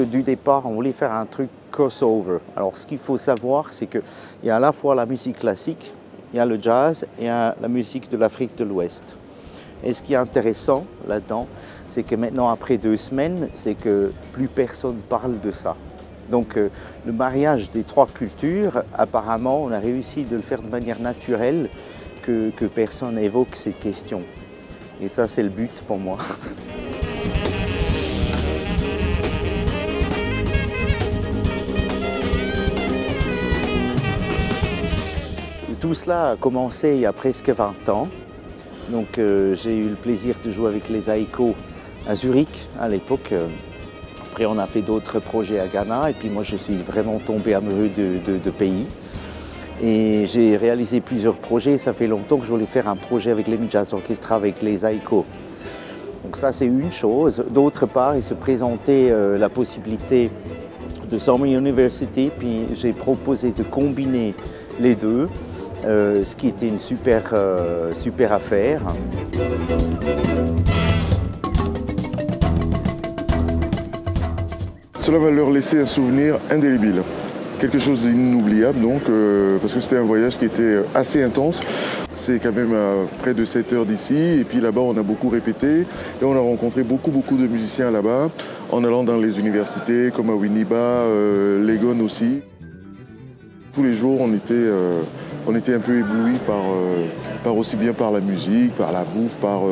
que du départ, on voulait faire un truc crossover. Alors ce qu'il faut savoir, c'est qu'il y a à la fois la musique classique, il y a le jazz et il y a la musique de l'Afrique de l'Ouest. Et ce qui est intéressant là-dedans, c'est que maintenant, après 2 semaines, c'est que plus personne parle de ça. Donc le mariage des 3 cultures, apparemment, on a réussi de le faire de manière naturelle, que personne évoque ces questions. Et ça, c'est le but pour moi. Tout cela a commencé il y a presque 20 ans. Donc j'ai eu le plaisir de jouer avec les Aiko à Zurich à l'époque. Après on a fait d'autres projets à Ghana et puis moi je suis vraiment tombé amoureux de pays. Et j'ai réalisé plusieurs projets. Ça fait longtemps que je voulais faire un projet avec l'EMI Jazz Orchestra avec les Aiko. Donc ça c'est une chose. D'autre part, il se présentait la possibilité de Summer University, puis j'ai proposé de combiner les deux. Ce qui était une super affaire. Cela va leur laisser un souvenir indélébile, quelque chose d'inoubliable donc, parce que c'était un voyage qui était assez intense. C'est quand même à près de 7 heures d'ici et puis là-bas on a beaucoup répété et on a rencontré beaucoup de musiciens là-bas en allant dans les universités comme à Winneba, Legon aussi. Tous les jours on était un peu éblouis par aussi bien par la musique, par la bouffe, par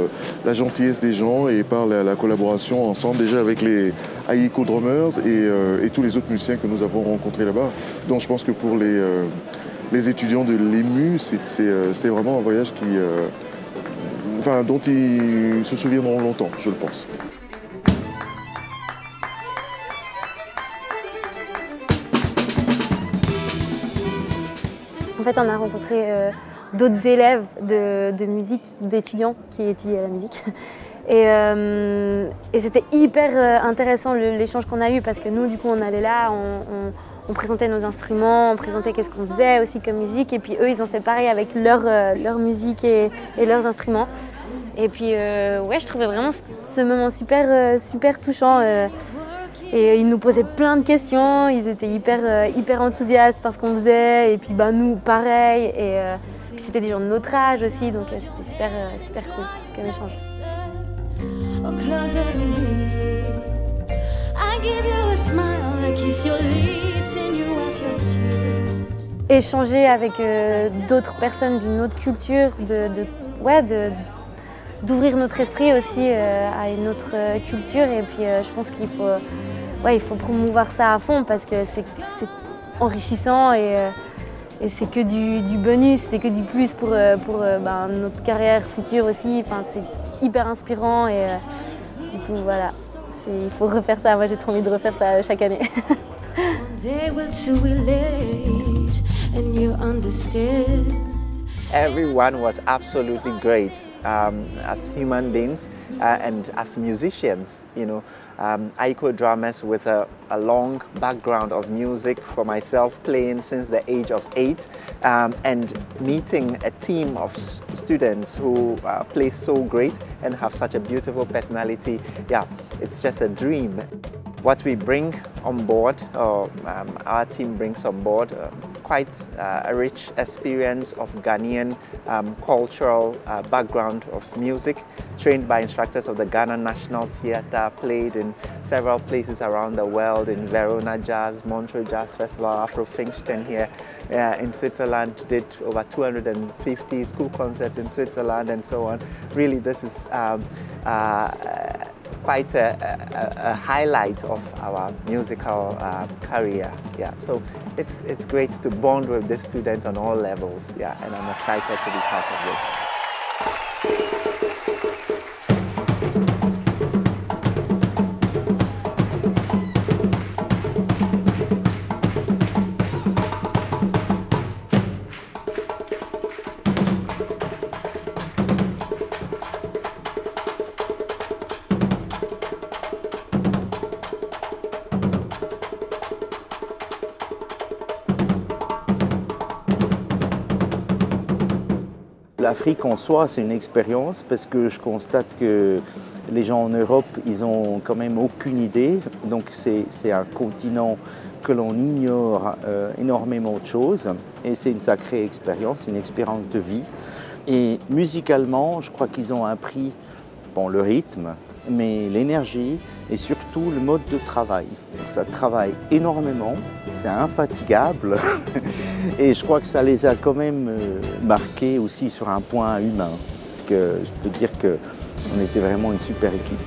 la gentillesse des gens et par la collaboration ensemble déjà avec les Aiko Drummers et tous les autres musiciens que nous avons rencontrés là-bas. Donc je pense que pour les étudiants de l'EMU, c'est vraiment un voyage dont ils se souviendront longtemps, je le pense. En fait, on a rencontré d'autres élèves de musique, d'étudiants qui étudiaient la musique. Et c'était hyper intéressant l'échange qu'on a eu parce que nous, du coup, on allait là, on présentait nos instruments, on présentait qu'est-ce qu'on faisait aussi comme musique. Et puis eux, ils ont fait pareil avec leur musique et leurs instruments. Et puis, ouais, je trouvais vraiment ce moment super touchant. Et ils nous posaient plein de questions, ils étaient hyper enthousiastes par ce qu'on faisait, et puis bah, nous pareil, et puis c'était des gens de notre âge aussi, donc c'était super cool comme échange. Échanger avec d'autres personnes d'une autre culture, d'ouvrir notre esprit aussi à une autre culture, et puis je pense qu'il faut promouvoir ça à fond parce que c'est enrichissant et c'est que du bonus, c'est que du plus pour notre carrière future aussi. Enfin, c'est hyper inspirant et du coup voilà, il faut refaire ça. Moi j'ai trop envie de refaire ça chaque année. Everyone was absolutely great as human beings and as musicians, you know. Aiko drummers with a long background of music, for myself playing since the age of 8 and meeting a team of students who play so great and have such a beautiful personality. Yeah, it's just a dream. What we bring on board, our team brings on board, quite a rich experience of Ghanaian cultural background of music, trained by instructors of the Ghana National Theatre, played in several places around the world, in Verona Jazz, Montreux Jazz Festival, Afro Pfingsten here in Switzerland, did over 250 school concerts in Switzerland and so on. Really, this is quite a highlight of our musical career. Yeah, so it's great to bond with the students on all levels. Yeah, and I'm excited to be part of this. L'Afrique en soi, c'est une expérience parce que je constate que les gens en Europe, ils ont quand même aucune idée. Donc c'est un continent que l'on ignore énormément de choses et c'est une sacrée expérience, une expérience de vie. Et musicalement, je crois qu'ils ont appris le rythme, mais l'énergie et surtout le mode de travail. Donc ça travaille énormément, c'est infatigable et je crois que ça les a quand même marqués aussi sur un point humain. Que je peux dire qu'on était vraiment une super équipe.